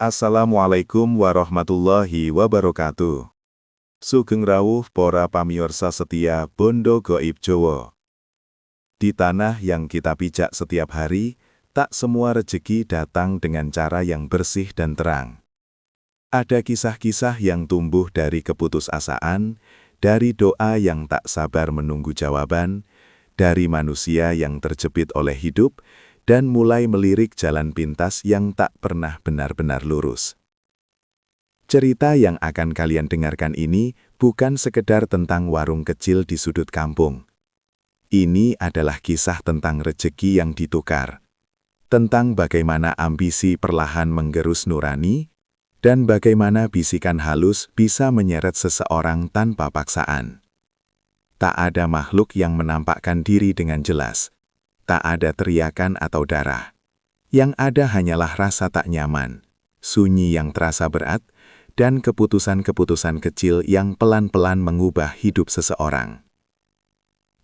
Assalamualaikum warahmatullahi wabarakatuh. Sugeng rawuh para pamiorsa setia Bondo Goib Jowo. Di tanah yang kita pijak setiap hari, tak semua rejeki datang dengan cara yang bersih dan terang. Ada kisah-kisah yang tumbuh dari keputusasaan, dari doa yang tak sabar menunggu jawaban, dari manusia yang terjepit oleh hidup, dan mulai melirik jalan pintas yang tak pernah benar-benar lurus. Cerita yang akan kalian dengarkan ini bukan sekedar tentang warung kecil di sudut kampung. Ini adalah kisah tentang rejeki yang ditukar, tentang bagaimana ambisi perlahan menggerus nurani, dan bagaimana bisikan halus bisa menyeret seseorang tanpa paksaan. Tak ada makhluk yang menampakkan diri dengan jelas. Tak ada teriakan atau darah. Yang ada hanyalah rasa tak nyaman, sunyi yang terasa berat, dan keputusan-keputusan kecil yang pelan-pelan mengubah hidup seseorang.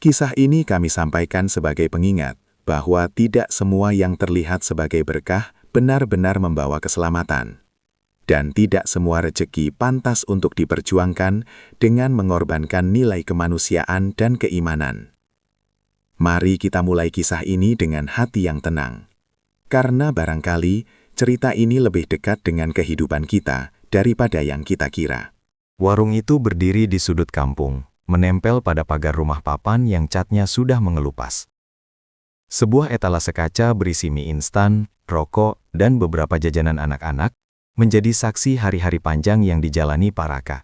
Kisah ini kami sampaikan sebagai pengingat bahwa tidak semua yang terlihat sebagai berkah benar-benar membawa keselamatan. Dan tidak semua rejeki pantas untuk diperjuangkan dengan mengorbankan nilai kemanusiaan dan keimanan. Mari kita mulai kisah ini dengan hati yang tenang. Karena barangkali cerita ini lebih dekat dengan kehidupan kita daripada yang kita kira. Warung itu berdiri di sudut kampung, menempel pada pagar rumah papan yang catnya sudah mengelupas. Sebuah etalase kaca berisi mie instan, rokok, dan beberapa jajanan anak-anak menjadi saksi hari-hari panjang yang dijalani Pak Raka.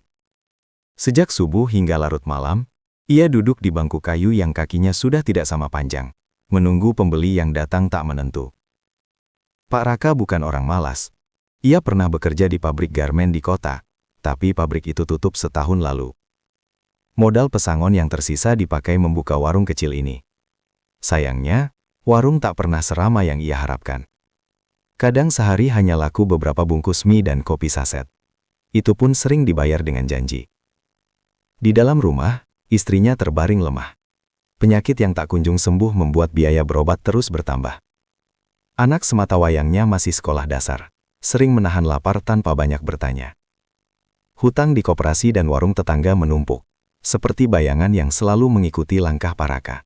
Sejak subuh hingga larut malam, ia duduk di bangku kayu yang kakinya sudah tidak sama panjang, menunggu pembeli yang datang tak menentu. Pak Raka bukan orang malas. Ia pernah bekerja di pabrik garmen di kota, tapi pabrik itu tutup setahun lalu. Modal pesangon yang tersisa dipakai membuka warung kecil ini. Sayangnya, warung tak pernah seramai yang ia harapkan. Kadang sehari hanya laku beberapa bungkus mie dan kopi saset. Itu pun sering dibayar dengan janji. Di dalam rumah, istrinya terbaring lemah. Penyakit yang tak kunjung sembuh membuat biaya berobat terus bertambah. Anak sematawayangnya masih sekolah dasar, sering menahan lapar tanpa banyak bertanya. Hutang di koperasi dan warung tetangga menumpuk, seperti bayangan yang selalu mengikuti langkah Pak Raka.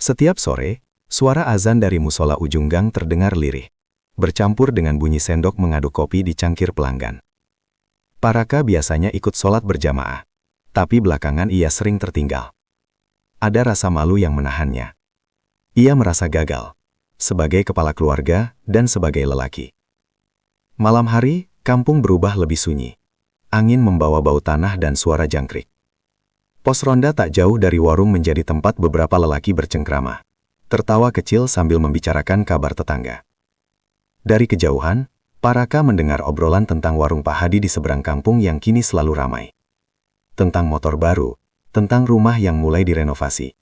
Setiap sore, suara azan dari musola ujung gang terdengar lirih, bercampur dengan bunyi sendok mengaduk kopi di cangkir pelanggan. Pak Raka biasanya ikut sholat berjamaah. Tapi belakangan ia sering tertinggal. Ada rasa malu yang menahannya. Ia merasa gagal, sebagai kepala keluarga dan sebagai lelaki. Malam hari, kampung berubah lebih sunyi. Angin membawa bau tanah dan suara jangkrik. Pos ronda tak jauh dari warung menjadi tempat beberapa lelaki bercengkrama, tertawa kecil sambil membicarakan kabar tetangga. Dari kejauhan, Pak Raka mendengar obrolan tentang warung Pak Hadi di seberang kampung yang kini selalu ramai. Tentang motor baru, tentang rumah yang mulai direnovasi.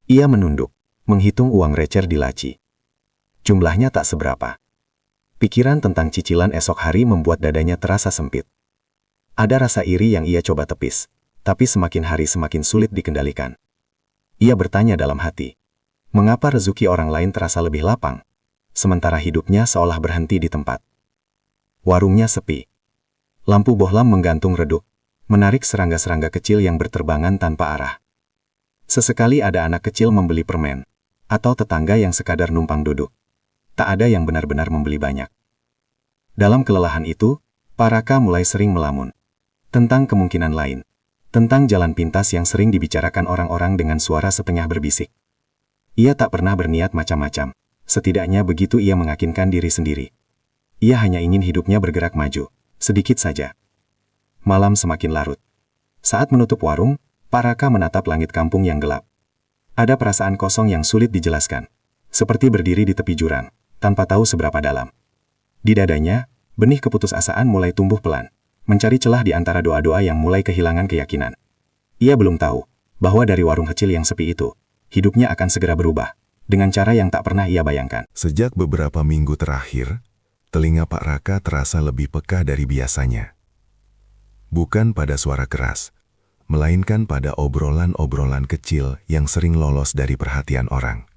Ia menunduk, menghitung uang receh di laci. Jumlahnya tak seberapa. Pikiran tentang cicilan esok hari membuat dadanya terasa sempit. Ada rasa iri yang ia coba tepis, tapi semakin hari semakin sulit dikendalikan. Ia bertanya dalam hati, mengapa rezeki orang lain terasa lebih lapang, sementara hidupnya seolah berhenti di tempat. Warungnya sepi. Lampu bohlam menggantung redup, menarik serangga-serangga kecil yang berterbangan tanpa arah. Sesekali ada anak kecil membeli permen, atau tetangga yang sekadar numpang duduk. Tak ada yang benar-benar membeli banyak. Dalam kelelahan itu, Pak Raka mulai sering melamun. Tentang kemungkinan lain. Tentang jalan pintas yang sering dibicarakan orang-orang dengan suara setengah berbisik. Ia tak pernah berniat macam-macam. Setidaknya begitu ia mengakinkan diri sendiri. Ia hanya ingin hidupnya bergerak maju, sedikit saja. Malam semakin larut. Saat menutup warung, Pak Raka menatap langit kampung yang gelap. Ada perasaan kosong yang sulit dijelaskan. Seperti berdiri di tepi jurang, tanpa tahu seberapa dalam. Di dadanya, benih keputusasaan mulai tumbuh pelan, mencari celah di antara doa-doa yang mulai kehilangan keyakinan. Ia belum tahu bahwa dari warung kecil yang sepi itu, hidupnya akan segera berubah, dengan cara yang tak pernah ia bayangkan. Sejak beberapa minggu terakhir, telinga Pak Raka terasa lebih peka dari biasanya. Bukan pada suara keras, melainkan pada obrolan-obrolan kecil yang sering lolos dari perhatian orang.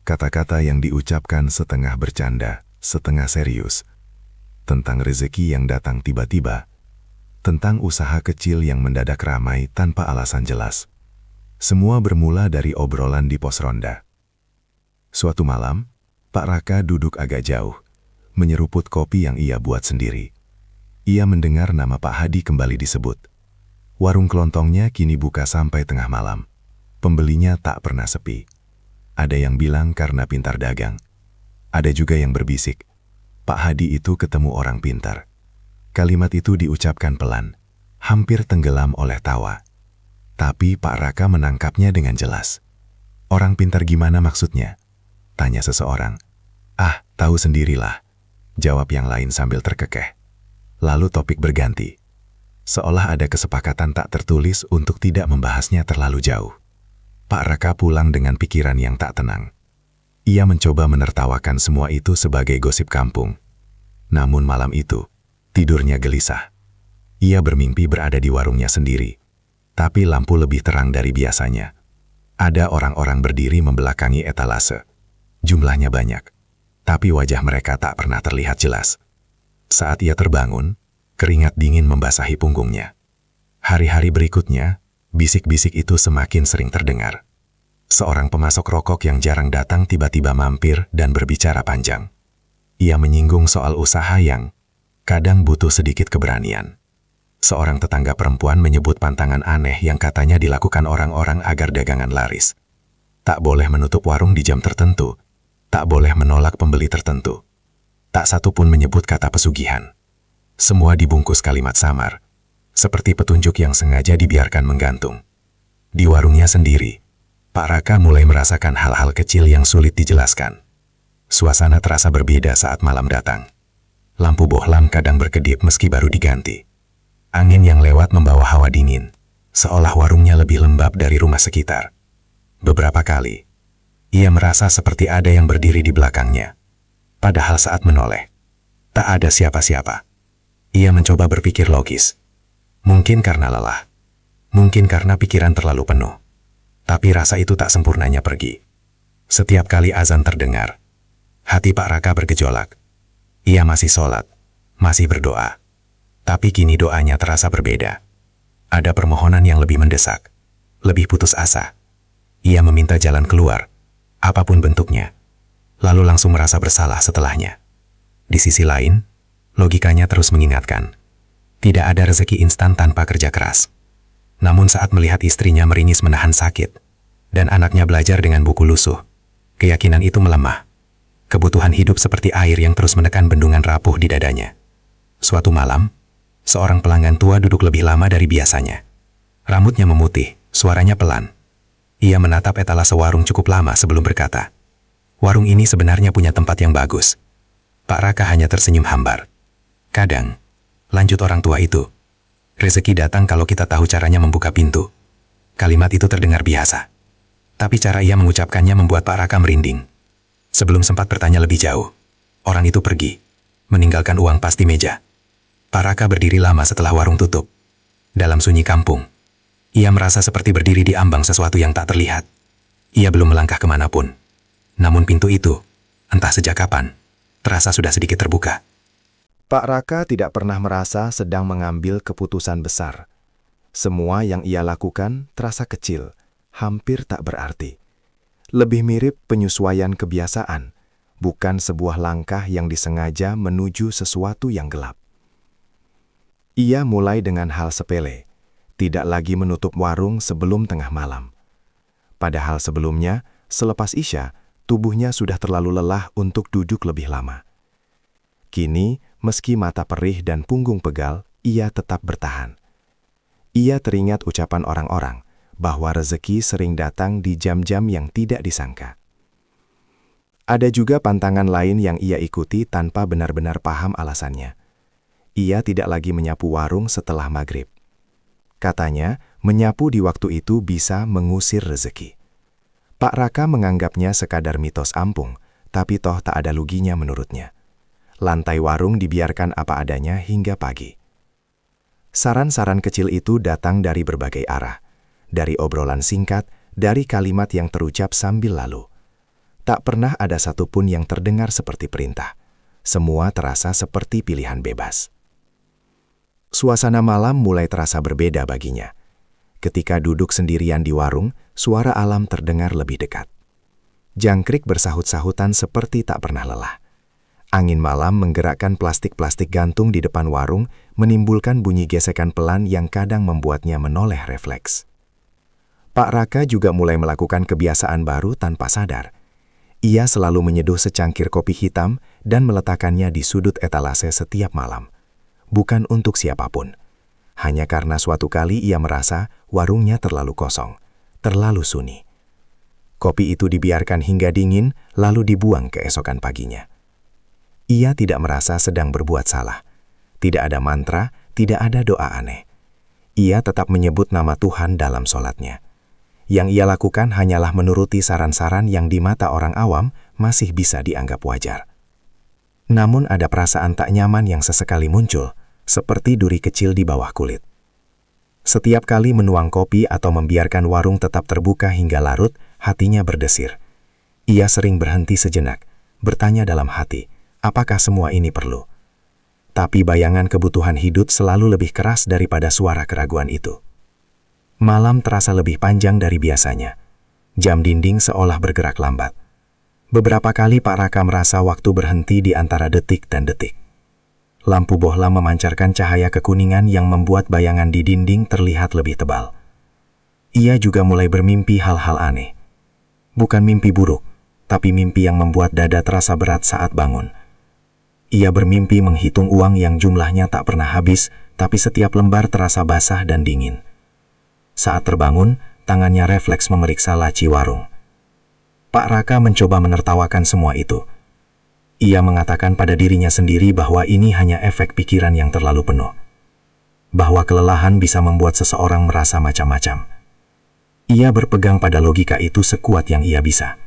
Kata-kata yang diucapkan setengah bercanda, setengah serius, tentang rezeki yang datang tiba-tiba, tentang usaha kecil yang mendadak ramai tanpa alasan jelas. Semua bermula dari obrolan di pos ronda. Suatu malam, Pak Raka duduk agak jauh, menyeruput kopi yang ia buat sendiri. Ia mendengar nama Pak Hadi kembali disebut. Warung kelontongnya kini buka sampai tengah malam. Pembelinya tak pernah sepi. Ada yang bilang karena pintar dagang. Ada juga yang berbisik, Pak Hadi itu ketemu orang pintar. Kalimat itu diucapkan pelan, hampir tenggelam oleh tawa. Tapi Pak Raka menangkapnya dengan jelas. Orang pintar gimana maksudnya? Tanya seseorang. Ah, tahu sendirilah. Jawab yang lain sambil terkekeh. Lalu topik berganti. Seolah ada kesepakatan tak tertulis untuk tidak membahasnya terlalu jauh. Pak Raka pulang dengan pikiran yang tak tenang. Ia mencoba menertawakan semua itu sebagai gosip kampung. Namun malam itu, tidurnya gelisah. Ia bermimpi berada di warungnya sendiri, tapi lampu lebih terang dari biasanya. Ada orang-orang berdiri membelakangi etalase. Jumlahnya banyak, tapi wajah mereka tak pernah terlihat jelas. Saat ia terbangun, keringat dingin membasahi punggungnya. Hari-hari berikutnya, bisik-bisik itu semakin sering terdengar. Seorang pemasok rokok yang jarang datang tiba-tiba mampir dan berbicara panjang. Ia menyinggung soal usaha yang kadang butuh sedikit keberanian. Seorang tetangga perempuan menyebut pantangan aneh yang katanya dilakukan orang-orang agar dagangan laris. Tak boleh menutup warung di jam tertentu, tak boleh menolak pembeli tertentu. Tak satu pun menyebut kata pesugihan. Semua dibungkus kalimat samar, seperti petunjuk yang sengaja dibiarkan menggantung. Di warungnya sendiri, Pak Raka mulai merasakan hal-hal kecil yang sulit dijelaskan. Suasana terasa berbeda saat malam datang. Lampu bohlam kadang berkedip meski baru diganti. Angin yang lewat membawa hawa dingin, seolah warungnya lebih lembab dari rumah sekitar. Beberapa kali, ia merasa seperti ada yang berdiri di belakangnya. Padahal saat menoleh, tak ada siapa-siapa. Ia mencoba berpikir logis. Mungkin karena lelah. Mungkin karena pikiran terlalu penuh. Tapi rasa itu tak sempurnanya pergi. Setiap kali azan terdengar, hati Pak Raka bergejolak. Ia masih sholat, masih berdoa. Tapi kini doanya terasa berbeda. Ada permohonan yang lebih mendesak, lebih putus asa. Ia meminta jalan keluar, apapun bentuknya. Lalu langsung merasa bersalah setelahnya. Di sisi lain, logikanya terus mengingatkan, tidak ada rezeki instan tanpa kerja keras. Namun saat melihat istrinya meringis menahan sakit, dan anaknya belajar dengan buku lusuh, keyakinan itu melemah. Kebutuhan hidup seperti air yang terus menekan bendungan rapuh di dadanya. Suatu malam, seorang pelanggan tua duduk lebih lama dari biasanya. Rambutnya memutih, suaranya pelan. Ia menatap etalase warung cukup lama sebelum berkata, warung ini sebenarnya punya tempat yang bagus. Pak Raka hanya tersenyum hambar. Kadang, lanjut orang tua itu, rezeki datang kalau kita tahu caranya membuka pintu. Kalimat itu terdengar biasa. Tapi cara ia mengucapkannya membuat Pak Raka merinding. Sebelum sempat bertanya lebih jauh, orang itu pergi, meninggalkan uang pas di meja. Pak Raka berdiri lama setelah warung tutup. Dalam sunyi kampung, ia merasa seperti berdiri di ambang sesuatu yang tak terlihat. Ia belum melangkah kemanapun. Namun pintu itu, entah sejak kapan, terasa sudah sedikit terbuka. Pak Raka tidak pernah merasa sedang mengambil keputusan besar. Semua yang ia lakukan terasa kecil, hampir tak berarti. Lebih mirip penyesuaian kebiasaan, bukan sebuah langkah yang disengaja menuju sesuatu yang gelap. Ia mulai dengan hal sepele, tidak lagi menutup warung sebelum tengah malam. Padahal sebelumnya, selepas Isya, tubuhnya sudah terlalu lelah untuk duduk lebih lama. Kini, meski mata perih dan punggung pegal, ia tetap bertahan. Ia teringat ucapan orang-orang bahwa rezeki sering datang di jam-jam yang tidak disangka. Ada juga pantangan lain yang ia ikuti tanpa benar-benar paham alasannya. Ia tidak lagi menyapu warung setelah maghrib. Katanya, menyapu di waktu itu bisa mengusir rezeki. Pak Raka menganggapnya sekadar mitos ampung, tapi toh tak ada luginya menurutnya. Lantai warung dibiarkan apa adanya hingga pagi. Saran-saran kecil itu datang dari berbagai arah. Dari obrolan singkat, dari kalimat yang terucap sambil lalu. Tak pernah ada satupun yang terdengar seperti perintah. semua terasa seperti pilihan bebas. Suasana malam mulai terasa berbeda baginya. Ketika duduk sendirian di warung, suara alam terdengar lebih dekat. Jangkrik bersahut-sahutan seperti tak pernah lelah. Angin malam menggerakkan plastik-plastik gantung di depan warung, menimbulkan bunyi gesekan pelan yang kadang membuatnya menoleh refleks. Pak Raka juga mulai melakukan kebiasaan baru tanpa sadar. Ia selalu menyeduh secangkir kopi hitam dan meletakkannya di sudut etalase setiap malam. Bukan untuk siapapun. Hanya karena suatu kali ia merasa warungnya terlalu kosong, terlalu sunyi. Kopi itu dibiarkan hingga dingin, lalu dibuang keesokan paginya. Ia tidak merasa sedang berbuat salah. Tidak ada mantra, tidak ada doa aneh. Ia tetap menyebut nama Tuhan dalam sholatnya. Yang ia lakukan hanyalah menuruti saran-saran yang di mata orang awam masih bisa dianggap wajar. Namun ada perasaan tak nyaman yang sesekali muncul, seperti duri kecil di bawah kulit. Setiap kali menuang kopi atau membiarkan warung tetap terbuka hingga larut, hatinya berdesir. Ia sering berhenti sejenak, bertanya dalam hati, apakah semua ini perlu? Tapi bayangan kebutuhan hidup selalu lebih keras daripada suara keraguan itu. Malam terasa lebih panjang dari biasanya. Jam dinding seolah bergerak lambat. Beberapa kali Pak Raka merasa waktu berhenti di antara detik dan detik. Lampu bohlam memancarkan cahaya kekuningan yang membuat bayangan di dinding terlihat lebih tebal. Ia juga mulai bermimpi hal-hal aneh. Bukan mimpi buruk, tapi mimpi yang membuat dada terasa berat saat bangun. Ia bermimpi menghitung uang yang jumlahnya tak pernah habis, tapi setiap lembar terasa basah dan dingin. Saat terbangun, tangannya refleks memeriksa laci warung. Pak Raka mencoba menertawakan semua itu. Ia mengatakan pada dirinya sendiri bahwa ini hanya efek pikiran yang terlalu penuh. Bahwa kelelahan bisa membuat seseorang merasa macam-macam. Ia berpegang pada logika itu sekuat yang ia bisa.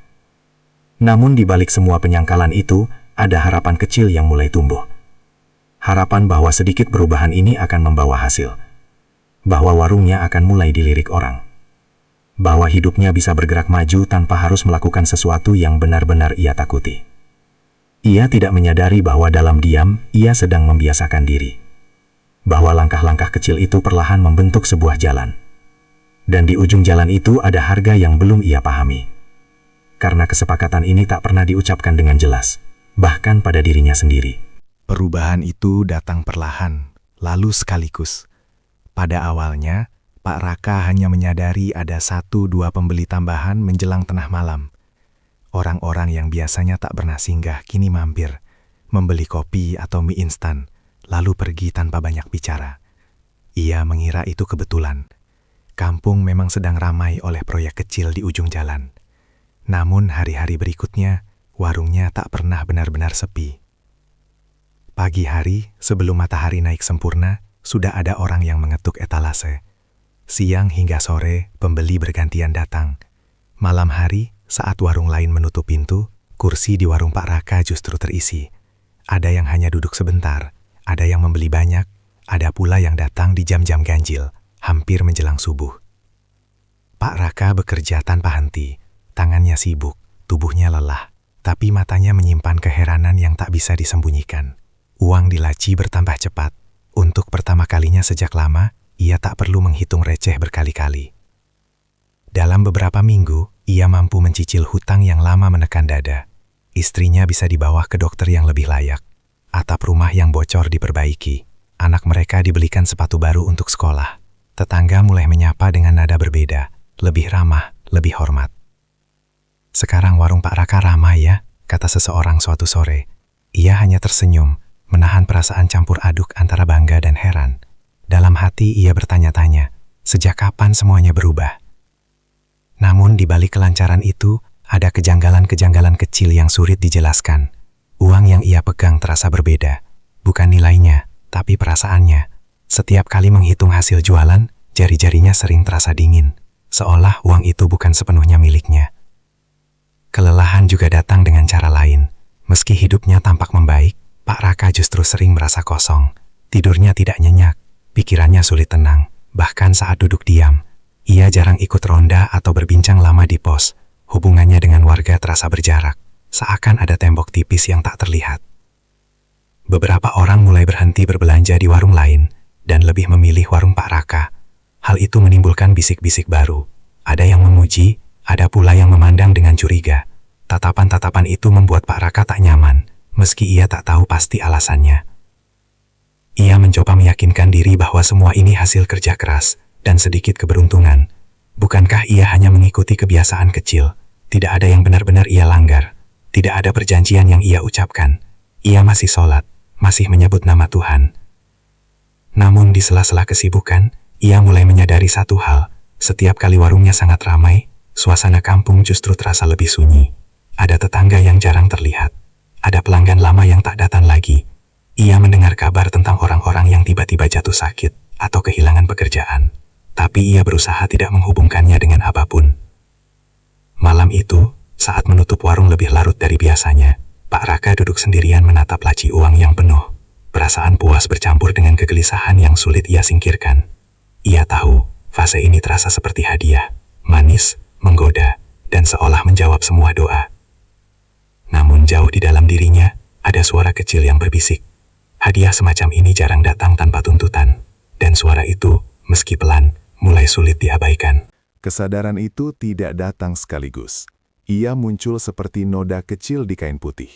Namun di balik semua penyangkalan itu, ada harapan kecil yang mulai tumbuh. Harapan bahwa sedikit perubahan ini akan membawa hasil. Bahwa warungnya akan mulai dilirik orang. Bahwa hidupnya bisa bergerak maju tanpa harus melakukan sesuatu yang benar-benar ia takuti. Ia tidak menyadari bahwa dalam diam, ia sedang membiasakan diri. Bahwa langkah-langkah kecil itu perlahan membentuk sebuah jalan. Dan di ujung jalan itu ada harga yang belum ia pahami. Karena kesepakatan ini tak pernah diucapkan dengan jelas, bahkan pada dirinya sendiri. Perubahan itu datang perlahan, lalu sekaligus. Pada awalnya, Pak Raka hanya menyadari ada 1-2 pembeli tambahan menjelang tengah malam. Orang-orang yang biasanya tak pernah singgah kini mampir, membeli kopi atau mie instan, lalu pergi tanpa banyak bicara. Ia mengira itu kebetulan. Kampung memang sedang ramai oleh proyek kecil di ujung jalan. Namun hari-hari berikutnya, warungnya tak pernah benar-benar sepi. Pagi hari, sebelum matahari naik sempurna, sudah ada orang yang mengetuk etalase. Siang hingga sore, pembeli bergantian datang. Malam hari, saat warung lain menutup pintu, kursi di warung Pak Raka justru terisi. Ada yang hanya duduk sebentar, ada yang membeli banyak, ada pula yang datang di jam-jam ganjil, hampir menjelang subuh. Pak Raka bekerja tanpa henti, tangannya sibuk, tubuhnya lelah, tapi matanya menyimpan keheranan yang tak bisa disembunyikan. Uang di laci bertambah cepat. Untuk pertama kalinya sejak lama, ia tak perlu menghitung receh berkali-kali. Dalam beberapa minggu, ia mampu mencicil hutang yang lama menekan dada. Istrinya bisa dibawa ke dokter yang lebih layak. Atap rumah yang bocor diperbaiki. Anak mereka dibelikan sepatu baru untuk sekolah. Tetangga mulai menyapa dengan nada berbeda, lebih ramah, lebih hormat. Sekarang warung Pak Raka ramai ya, kata seseorang suatu sore. Ia hanya tersenyum, menahan perasaan campur aduk antara bangga dan heran. Dalam hati ia bertanya-tanya, sejak kapan semuanya berubah? Namun di balik kelancaran itu, ada kejanggalan-kejanggalan kecil yang sulit dijelaskan. Uang yang ia pegang terasa berbeda. Bukan nilainya, tapi perasaannya. Setiap kali menghitung hasil jualan, jari-jarinya sering terasa dingin. Seolah uang itu bukan sepenuhnya miliknya. Kelelahan juga datang dengan cara lain. Meski hidupnya tampak membaik, Pak Raka justru sering merasa kosong. Tidurnya tidak nyenyak, pikirannya sulit tenang. Bahkan saat duduk diam, ia jarang ikut ronda atau berbincang lama di pos. Hubungannya dengan warga terasa berjarak, seakan ada tembok tipis yang tak terlihat. Beberapa orang mulai berhenti berbelanja di warung lain dan lebih memilih warung Pak Raka. Hal itu menimbulkan bisik-bisik baru. Ada yang memuji, ada pula yang memandang dengan curiga. Tatapan-tatapan itu membuat Pak Raka tak nyaman, meski ia tak tahu pasti alasannya. Ia mencoba meyakinkan diri bahwa semua ini hasil kerja keras dan sedikit keberuntungan. Bukankah ia hanya mengikuti kebiasaan kecil? Tidak ada yang benar-benar ia langgar. Tidak ada perjanjian yang ia ucapkan. Ia masih sholat, masih menyebut nama Tuhan. Namun di sela-sela kesibukan, ia mulai menyadari satu hal. Setiap kali warungnya sangat ramai, suasana kampung justru terasa lebih sunyi. Ada tetangga yang jarang terlihat. Ada pelanggan lama yang tak datang lagi. Ia mendengar kabar tentang orang-orang yang tiba-tiba jatuh sakit atau kehilangan pekerjaan. Tapi ia berusaha tidak menghubungkannya dengan apapun. Malam itu, saat menutup warung lebih larut dari biasanya, Pak Raka duduk sendirian menatap laci uang yang penuh. Perasaan puas bercampur dengan kegelisahan yang sulit ia singkirkan. Ia tahu, fase ini terasa seperti hadiah, manis, menggoda, dan seolah menjawab semua doa. Namun jauh di dalam dirinya, ada suara kecil yang berbisik. Hadiah semacam ini jarang datang tanpa tuntutan, dan suara itu, meski pelan, mulai sulit diabaikan. Kesadaran itu tidak datang sekaligus. Ia muncul seperti noda kecil di kain putih.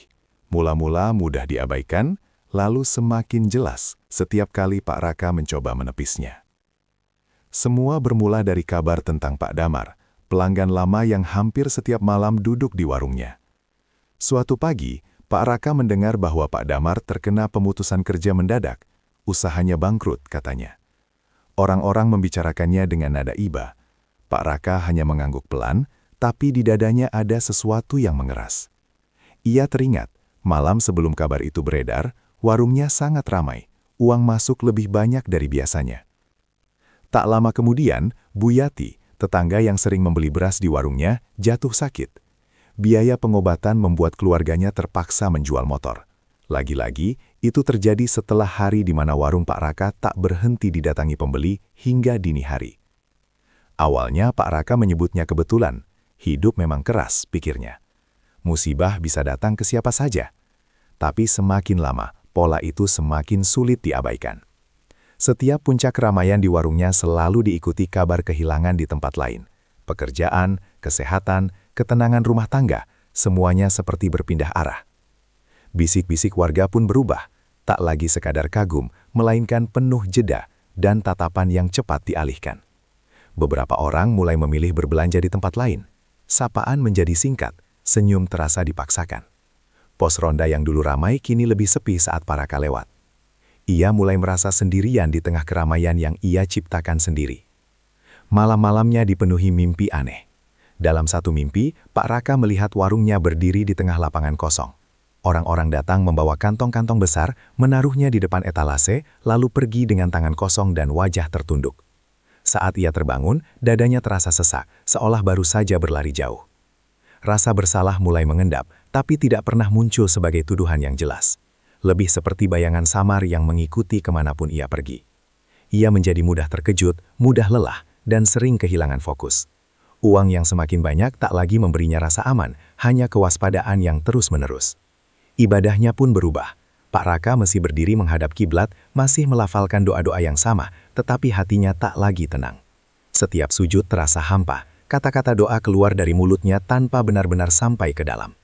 Mula-mula mudah diabaikan, lalu semakin jelas setiap kali Pak Raka mencoba menepisnya. Semua bermula dari kabar tentang Pak Damar, pelanggan lama yang hampir setiap malam duduk di warungnya. Suatu pagi, Pak Raka mendengar bahwa Pak Damar terkena pemutusan kerja mendadak. Usahanya bangkrut, katanya. Orang-orang membicarakannya dengan nada iba. Pak Raka hanya mengangguk pelan, tapi di dadanya ada sesuatu yang mengeras. Ia teringat, malam sebelum kabar itu beredar, warungnya sangat ramai, uang masuk lebih banyak dari biasanya. Tak lama kemudian, Bu Yati, tetangga yang sering membeli beras di warungnya, jatuh sakit. Biaya pengobatan membuat keluarganya terpaksa menjual motor. Lagi-lagi, itu terjadi setelah hari di mana warung Pak Raka tak berhenti didatangi pembeli hingga dini hari. Awalnya Pak Raka menyebutnya kebetulan. Hidup memang keras, pikirnya. Musibah bisa datang ke siapa saja. Tapi semakin lama, pola itu semakin sulit diabaikan. Setiap puncak keramaian di warungnya selalu diikuti kabar kehilangan di tempat lain. Pekerjaan, kesehatan, ketenangan rumah tangga, semuanya seperti berpindah arah. Bisik-bisik warga pun berubah, tak lagi sekadar kagum, melainkan penuh jeda dan tatapan yang cepat dialihkan. Beberapa orang mulai memilih berbelanja di tempat lain. Sapaan menjadi singkat, senyum terasa dipaksakan. Pos ronda yang dulu ramai kini lebih sepi saat Pak Raka lewat. Ia mulai merasa sendirian di tengah keramaian yang ia ciptakan sendiri. Malam-malamnya dipenuhi mimpi aneh. Dalam satu mimpi, Pak Raka melihat warungnya berdiri di tengah lapangan kosong. Orang-orang datang membawa kantong-kantong besar, menaruhnya di depan etalase, lalu pergi dengan tangan kosong dan wajah tertunduk. Saat ia terbangun, dadanya terasa sesak, seolah baru saja berlari jauh. Rasa bersalah mulai mengendap, tapi tidak pernah muncul sebagai tuduhan yang jelas. Lebih seperti bayangan samar yang mengikuti kemanapun ia pergi. Ia menjadi mudah terkejut, mudah lelah, dan sering kehilangan fokus. Uang yang semakin banyak tak lagi memberinya rasa aman, hanya kewaspadaan yang terus-menerus. Ibadahnya pun berubah. Pak Raka masih berdiri menghadap kiblat, masih melafalkan doa-doa yang sama, tetapi hatinya tak lagi tenang. Setiap sujud terasa hampa, kata-kata doa keluar dari mulutnya tanpa benar-benar sampai ke dalam.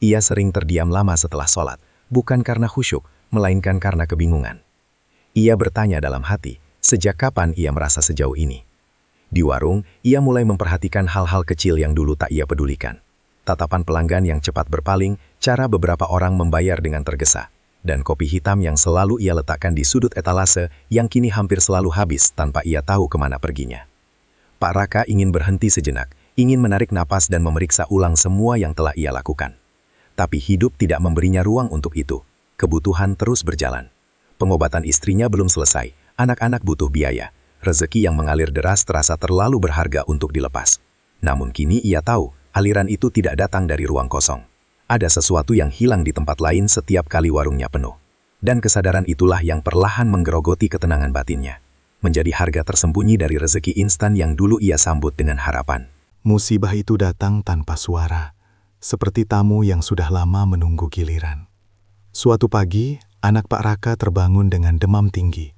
Ia sering terdiam lama setelah sholat, bukan karena khusyuk, melainkan karena kebingungan. Ia bertanya dalam hati, sejak kapan ia merasa sejauh ini? Di warung, ia mulai memperhatikan hal-hal kecil yang dulu tak ia pedulikan. Tatapan pelanggan yang cepat berpaling, cara beberapa orang membayar dengan tergesa, dan kopi hitam yang selalu ia letakkan di sudut etalase yang kini hampir selalu habis tanpa ia tahu kemana perginya. Pak Raka ingin berhenti sejenak, ingin menarik napas dan memeriksa ulang semua yang telah ia lakukan. Tapi hidup tidak memberinya ruang untuk itu. Kebutuhan terus berjalan. Pengobatan istrinya belum selesai, anak-anak butuh biaya. Rezeki yang mengalir deras terasa terlalu berharga untuk dilepas. Namun kini ia tahu, aliran itu tidak datang dari ruang kosong. Ada sesuatu yang hilang di tempat lain setiap kali warungnya penuh. Dan kesadaran itulah yang perlahan menggerogoti ketenangan batinnya. Menjadi harga tersembunyi dari rezeki instan yang dulu ia sambut dengan harapan. Musibah itu datang tanpa suara, seperti tamu yang sudah lama menunggu giliran. Suatu pagi, Anak Pak Raka terbangun dengan demam tinggi.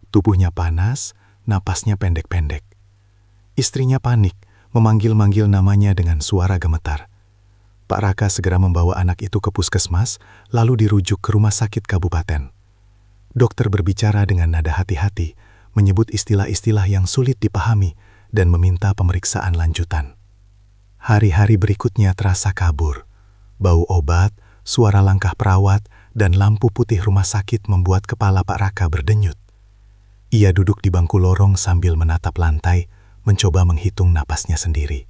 Tubuhnya panas, napasnya pendek-pendek. Istrinya panik, memanggil-manggil namanya dengan suara gemetar. Pak Raka segera membawa anak itu ke puskesmas, lalu dirujuk ke rumah sakit kabupaten. Dokter berbicara dengan nada hati-hati, menyebut istilah-istilah yang sulit dipahami, dan meminta pemeriksaan lanjutan. Hari-hari berikutnya terasa kabur. Bau obat, suara langkah perawat, dan lampu putih rumah sakit membuat kepala Pak Raka berdenyut. Ia duduk di bangku lorong sambil menatap lantai, mencoba menghitung napasnya sendiri.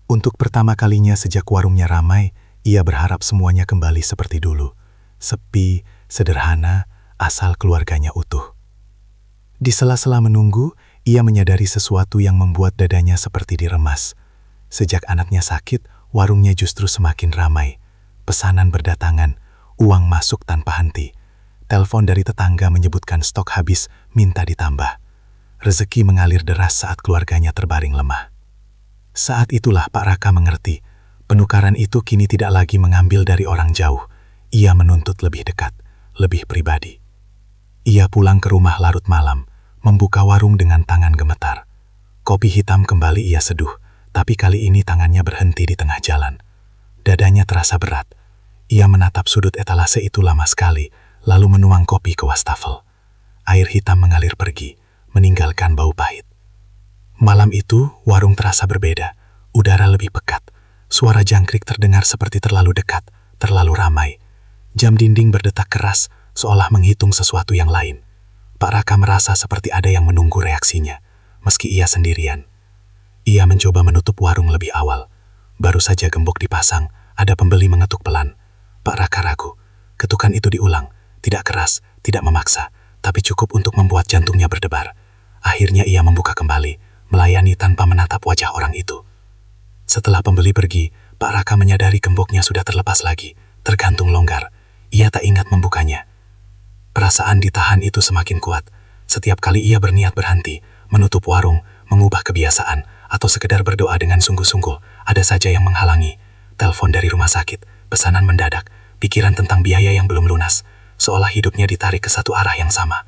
Untuk pertama kalinya sejak warungnya ramai, ia berharap semuanya kembali seperti dulu. Sepi, sederhana, asal keluarganya utuh. Di sela-sela menunggu, ia menyadari sesuatu yang membuat dadanya seperti diremas. Sejak anaknya sakit, warungnya justru semakin ramai. Pesanan berdatangan, uang masuk tanpa henti. Telepon dari tetangga menyebutkan stok habis, minta ditambah. Rezeki mengalir deras saat keluarganya terbaring lemah. Saat itulah Pak Raka mengerti, penukaran itu kini tidak lagi mengambil dari orang jauh. Ia menuntut lebih dekat, lebih pribadi. Ia pulang ke rumah larut malam, membuka warung dengan tangan gemetar. Kopi hitam kembali ia seduh, tapi kali ini tangannya berhenti di tengah jalan. Dadanya terasa berat. Ia menatap sudut etalase itu lama sekali, lalu menuang kopi ke wastafel. Air hitam mengalir pergi, meninggalkan bau pahit. Malam itu, warung terasa berbeda. Udara lebih pekat. Suara jangkrik terdengar seperti terlalu dekat, terlalu ramai. Jam dinding berdetak keras, seolah menghitung sesuatu yang lain. Pak Raka merasa seperti ada yang menunggu reaksinya, meski ia sendirian. Ia mencoba menutup warung lebih awal. Baru saja gembok dipasang, ada pembeli mengetuk pelan. Pak Raka ragu. Ketukan itu diulang, tidak keras, tidak memaksa, tapi cukup untuk membuat jantungnya berdebar. Akhirnya ia membuka kembali, melayani tanpa menatap wajah orang itu. Setelah pembeli pergi, Pak Raka menyadari gemboknya sudah terlepas lagi, tergantung longgar. Ia tak ingat membukanya. Perasaan ditahan itu semakin kuat. Setiap kali ia berniat berhenti, menutup warung, mengubah kebiasaan, atau sekedar berdoa dengan sungguh-sungguh, ada saja yang menghalangi. Telepon dari rumah sakit, pesanan mendadak, pikiran tentang biaya yang belum lunas, seolah hidupnya ditarik ke satu arah yang sama.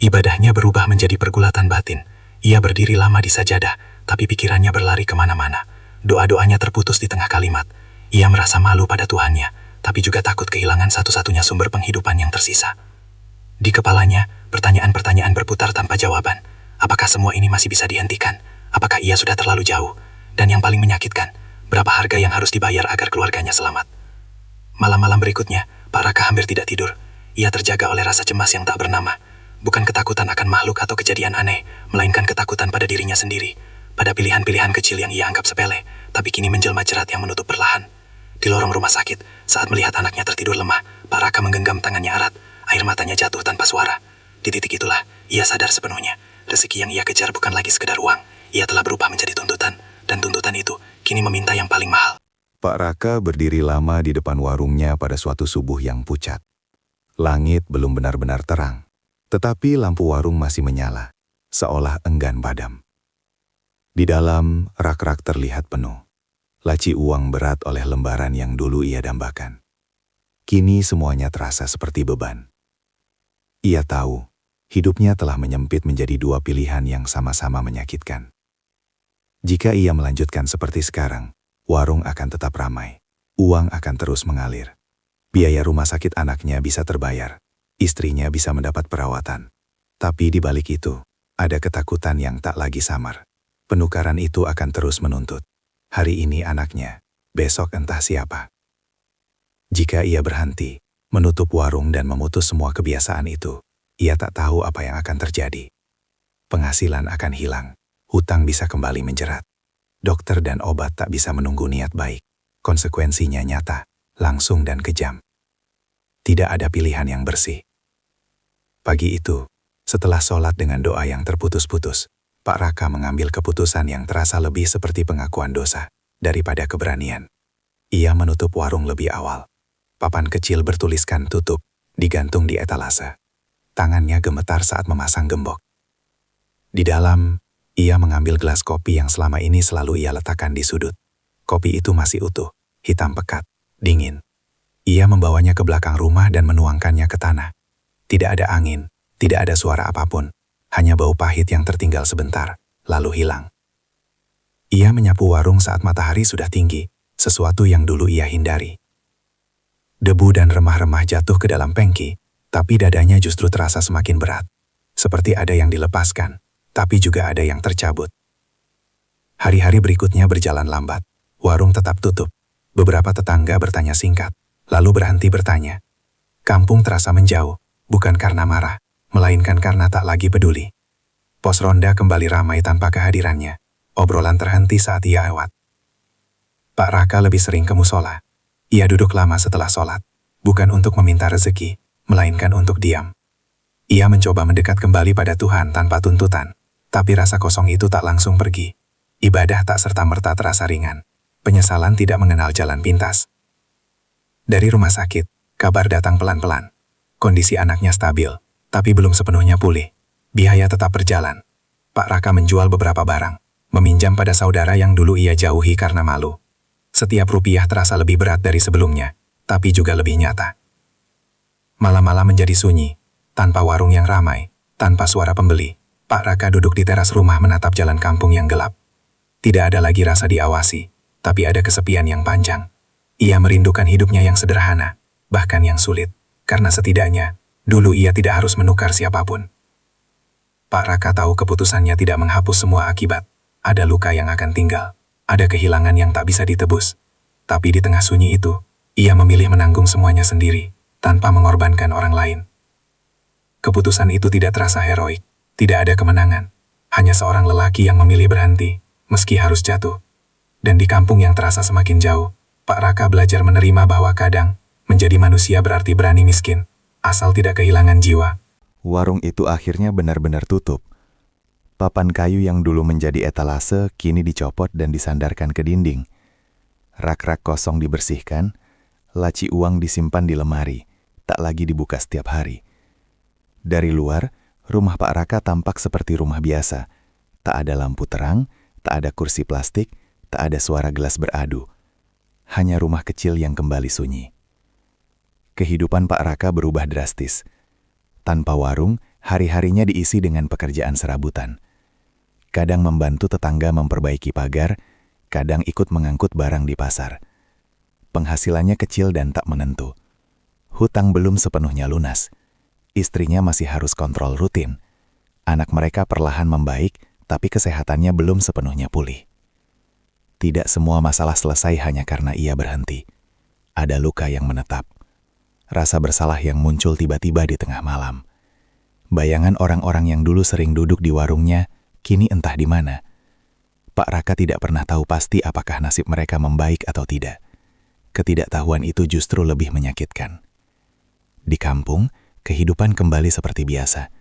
Ibadahnya berubah menjadi pergulatan batin. Ia berdiri lama di sajadah, tapi pikirannya berlari kemana-mana. Doa-doanya terputus di tengah kalimat. Ia merasa malu pada Tuhannya, tapi juga takut kehilangan satu-satunya sumber penghidupan yang tersisa. Di kepalanya, pertanyaan-pertanyaan berputar tanpa jawaban. Apakah semua ini masih bisa dihentikan? Apakah ia sudah terlalu jauh? Dan yang paling menyakitkan, berapa harga yang harus dibayar agar keluarganya selamat? Malam-malam berikutnya, Pak Raka hampir tidak tidur. Ia terjaga oleh rasa cemas yang tak bernama. Bukan ketakutan akan makhluk atau kejadian aneh, melainkan ketakutan pada dirinya sendiri. Pada pilihan-pilihan kecil yang ia anggap sepele, tapi kini menjelma jerat yang menutup perlahan. Di lorong rumah sakit, saat melihat anaknya tertidur lemah, Pak Raka menggenggam tangannya erat. Air matanya jatuh tanpa suara. Di titik itulah, ia sadar sepenuhnya. Rezeki yang ia kejar bukan lagi sekedar uang. Ia telah berubah menjadi tuntutan, dan tuntutan itu kini meminta yang paling mahal. Pak Raka berdiri lama di depan warungnya pada suatu subuh yang pucat. Langit belum benar-benar terang, tetapi lampu warung masih menyala, seolah enggan padam. Di dalam, rak-rak terlihat penuh. Laci uang berat oleh lembaran yang dulu ia dambakan. Kini semuanya terasa seperti beban. Ia tahu, hidupnya telah menyempit menjadi dua pilihan yang sama-sama menyakitkan. Jika ia melanjutkan seperti sekarang, warung akan tetap ramai, uang akan terus mengalir. Biaya rumah sakit anaknya bisa terbayar, istrinya bisa mendapat perawatan. Tapi di balik itu, ada ketakutan yang tak lagi samar. Penukaran itu akan terus menuntut. Hari ini anaknya, besok entah siapa. Jika ia berhenti, menutup warung dan memutus semua kebiasaan itu, ia tak tahu apa yang akan terjadi. Penghasilan akan hilang, hutang bisa kembali menjerat. Dokter dan obat tak bisa menunggu niat baik. Konsekuensinya nyata, langsung dan kejam. Tidak ada pilihan yang bersih. Pagi itu, setelah sholat dengan doa yang terputus-putus, Pak Raka mengambil keputusan yang terasa lebih seperti pengakuan dosa daripada keberanian. Ia menutup warung lebih awal. Papan kecil bertuliskan tutup, digantung di etalase. Tangannya gemetar saat memasang gembok. Di dalam, ia mengambil gelas kopi yang selama ini selalu ia letakkan di sudut. Kopi itu masih utuh, hitam pekat, dingin. Ia membawanya ke belakang rumah dan menuangkannya ke tanah. Tidak ada angin, tidak ada suara apapun, hanya bau pahit yang tertinggal sebentar, lalu hilang. Ia menyapu warung saat matahari sudah tinggi, sesuatu yang dulu ia hindari. Debu dan remah-remah jatuh ke dalam pengki, tapi dadanya justru terasa semakin berat. Seperti ada yang dilepaskan, tapi juga ada yang tercabut. Hari-hari berikutnya berjalan lambat. Warung tetap tutup. Beberapa tetangga bertanya singkat, lalu berhenti bertanya. Kampung terasa menjauh, bukan karena marah, melainkan karena tak lagi peduli. Pos ronda kembali ramai tanpa kehadirannya. Obrolan terhenti saat ia lewat. Pak Raka lebih sering ke musola. Ia duduk lama setelah sholat, bukan untuk meminta rezeki, melainkan untuk diam. Ia mencoba mendekat kembali pada Tuhan tanpa tuntutan, tapi rasa kosong itu tak langsung pergi. Ibadah tak serta-merta terasa ringan. Penyesalan tidak mengenal jalan pintas. Dari rumah sakit, kabar datang pelan-pelan. Kondisi anaknya stabil, tapi belum sepenuhnya pulih. Biaya tetap berjalan. Pak Raka menjual beberapa barang, meminjam pada saudara yang dulu ia jauhi karena malu. Setiap rupiah terasa lebih berat dari sebelumnya, tapi juga lebih nyata. Malam-malam menjadi sunyi, tanpa warung yang ramai, tanpa suara pembeli. Pak Raka duduk di teras rumah menatap jalan kampung yang gelap. Tidak ada lagi rasa diawasi, tapi ada kesepian yang panjang. Ia merindukan hidupnya yang sederhana, bahkan yang sulit, karena setidaknya, dulu ia tidak harus menukar siapapun. Pak Raka tahu keputusannya tidak menghapus semua akibat. Ada luka yang akan tinggal. Ada kehilangan yang tak bisa ditebus. Tapi di tengah sunyi itu, ia memilih menanggung semuanya sendiri, tanpa mengorbankan orang lain. Keputusan itu tidak terasa heroik, tidak ada kemenangan. Hanya seorang lelaki yang memilih berhenti, meski harus jatuh. Dan di kampung yang terasa semakin jauh, Pak Raka belajar menerima bahwa kadang, menjadi manusia berarti berani miskin, asal tidak kehilangan jiwa. Warung itu akhirnya benar-benar tutup. Papan kayu yang dulu menjadi etalase kini dicopot dan disandarkan ke dinding. Rak-rak kosong dibersihkan, laci uang disimpan di lemari, tak lagi dibuka setiap hari. Dari luar, rumah Pak Raka tampak seperti rumah biasa. Tak ada lampu terang, tak ada kursi plastik, tak ada suara gelas beradu. Hanya rumah kecil yang kembali sunyi. Kehidupan Pak Raka berubah drastis. Tanpa warung, hari-harinya diisi dengan pekerjaan serabutan. Kadang membantu tetangga memperbaiki pagar, kadang ikut mengangkut barang di pasar. Penghasilannya kecil dan tak menentu. Hutang belum sepenuhnya lunas. Istrinya masih harus kontrol rutin. Anak mereka perlahan membaik, tapi kesehatannya belum sepenuhnya pulih. Tidak semua masalah selesai hanya karena ia berhenti. Ada luka yang menetap. Rasa bersalah yang muncul tiba-tiba di tengah malam. Bayangan orang-orang yang dulu sering duduk di warungnya, kini entah di mana. Pak Raka tidak pernah tahu pasti apakah nasib mereka membaik atau tidak. Ketidaktahuan itu justru lebih menyakitkan. Di kampung, kehidupan kembali seperti biasa.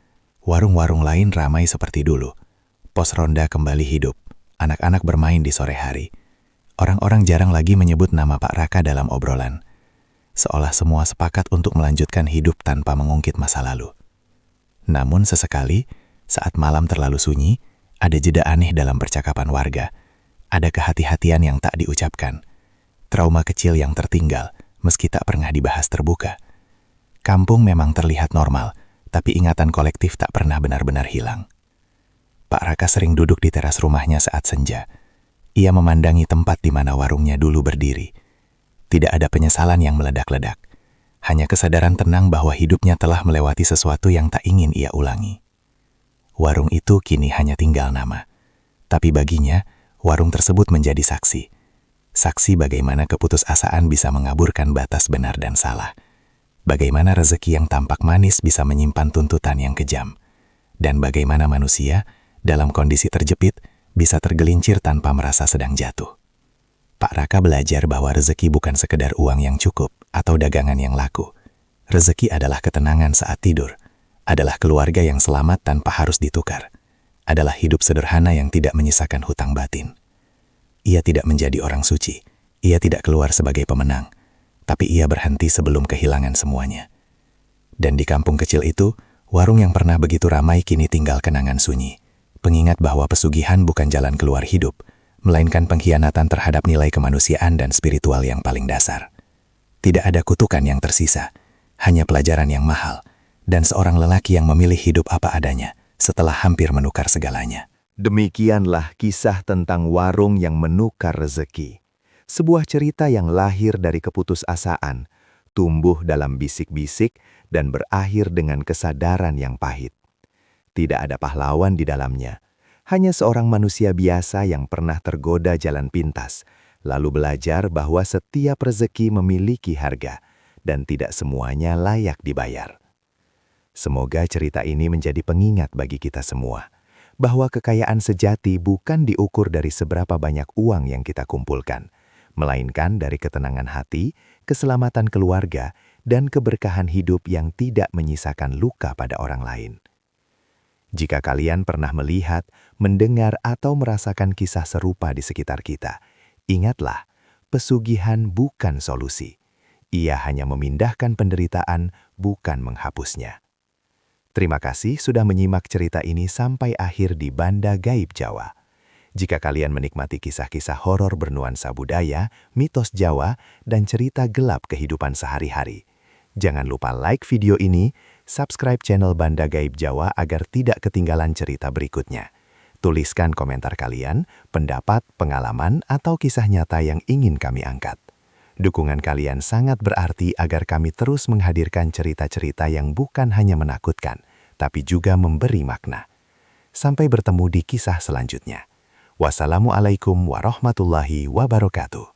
Warung-warung lain ramai seperti dulu. Pos ronda kembali hidup. Anak-anak bermain di sore hari. Orang-orang jarang lagi menyebut nama Pak Raka dalam obrolan. Seolah semua sepakat untuk melanjutkan hidup tanpa mengungkit masa lalu. Namun sesekali, saat malam terlalu sunyi, ada jeda aneh dalam percakapan warga. Ada kehati-hatian yang tak diucapkan. Trauma kecil yang tertinggal, meski tak pernah dibahas terbuka. Kampung memang terlihat normal, tapi ingatan kolektif tak pernah benar-benar hilang. Pak Raka sering duduk di teras rumahnya saat senja. Ia memandangi tempat di mana warungnya dulu berdiri. Tidak ada penyesalan yang meledak-ledak. Hanya kesadaran tenang bahwa hidupnya telah melewati sesuatu yang tak ingin ia ulangi. Warung itu kini hanya tinggal nama. Tapi baginya, warung tersebut menjadi saksi. Saksi bagaimana keputusasaan bisa mengaburkan batas benar dan salah. Bagaimana rezeki yang tampak manis bisa menyimpan tuntutan yang kejam. Dan bagaimana manusia, dalam kondisi terjepit, bisa tergelincir tanpa merasa sedang jatuh. Pak Raka belajar bahwa rezeki bukan sekedar uang yang cukup atau dagangan yang laku. Rezeki adalah ketenangan saat tidur, adalah keluarga yang selamat tanpa harus ditukar, adalah hidup sederhana yang tidak menyisakan hutang batin. Ia tidak menjadi orang suci, ia tidak keluar sebagai pemenang, tapi ia berhenti sebelum kehilangan semuanya. Dan di kampung kecil itu, warung yang pernah begitu ramai kini tinggal kenangan sunyi, pengingat bahwa pesugihan bukan jalan keluar hidup, melainkan pengkhianatan terhadap nilai kemanusiaan dan spiritual yang paling dasar. Tidak ada kutukan yang tersisa, hanya pelajaran yang mahal, dan seorang lelaki yang memilih hidup apa adanya setelah hampir menukar segalanya. Demikianlah kisah tentang warung yang menukar rezeki. Sebuah cerita yang lahir dari keputusasaan, tumbuh dalam bisik-bisik, dan berakhir dengan kesadaran yang pahit. Tidak ada pahlawan di dalamnya, hanya seorang manusia biasa yang pernah tergoda jalan pintas, lalu belajar bahwa setiap rezeki memiliki harga, dan tidak semuanya layak dibayar. Semoga cerita ini menjadi pengingat bagi kita semua, bahwa kekayaan sejati bukan diukur dari seberapa banyak uang yang kita kumpulkan, melainkan dari ketenangan hati, keselamatan keluarga, dan keberkahan hidup yang tidak menyisakan luka pada orang lain. Jika kalian pernah melihat, mendengar, atau merasakan kisah serupa di sekitar kita, ingatlah, pesugihan bukan solusi. Ia hanya memindahkan penderitaan, bukan menghapusnya. Terima kasih sudah menyimak cerita ini sampai akhir di Banda Gaib Jawa. Jika kalian menikmati kisah-kisah horor bernuansa budaya, mitos Jawa, dan cerita gelap kehidupan sehari-hari, jangan lupa like video ini, subscribe channel Banda Gaib Jawa agar tidak ketinggalan cerita berikutnya. Tuliskan komentar kalian, pendapat, pengalaman, atau kisah nyata yang ingin kami angkat. Dukungan kalian sangat berarti agar kami terus menghadirkan cerita-cerita yang bukan hanya menakutkan, tapi juga memberi makna. Sampai bertemu di kisah selanjutnya. Wassalamualaikum warahmatullahi wabarakatuh.